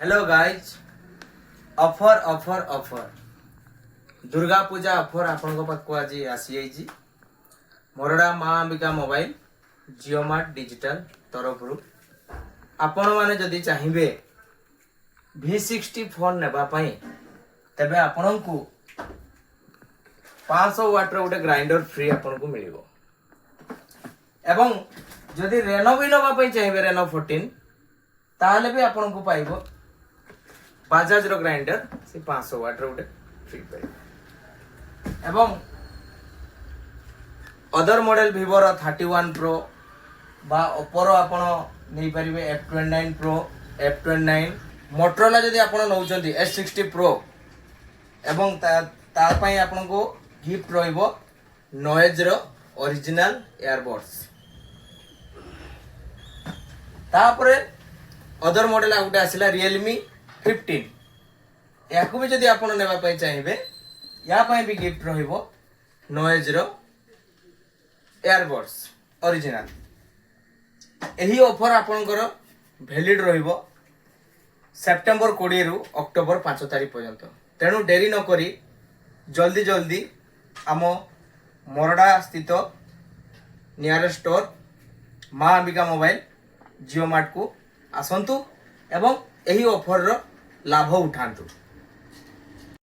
Hello guys offer offer offer Durga Puja offer आपण पाखक आज आसी जाइए मोरडा माँ Ambika mobile JioMart digital तरफ आपण मैंने जदि चाहिए V60 फोन नेबाई तेबे आपण को 500 वाट गोटे ग्राइंडर फ्री आपन को मिल एवं जदि रेनो भी नवाई चाहिए रेनो 14 ताहले भी आपन को पाइब बाजाज रो ग्राइंडर से 500 वाट गोटे फ्री पाइब एवं अदर मॉडल Vivo रो 31 Pro बा Oppo रो आपण नहीं परिबे F29 Pro F29 Motorola जदि आपण नउचंती S60 Pro एवं ता पई आपण को गिफ्ट रहइबो नॉइज रो ओरिजिनल एयरबड्स तापरे अदर मॉडल आ गुटे आसिला Realme 15 याकू भी जदि आपण नेबा पई चाहिबे या पई भी गिफ्ट रहइबो नॉइज रो एयरबड्स ओरिजिनल एही ऑफर आपनकर वैलिड रहइबो सेप्टेम्बर 20 रु अक्टोबर 5 तारिख पर्यंत तेणु डेरी न करी जल्दी जल्दी आम मोरडा स्थित नियरेस्ट स्टोर माँ अंबिका मोबाइल जियो मार्ट को आसंतु एवं एही ऑफर रो लाभ उठांतु।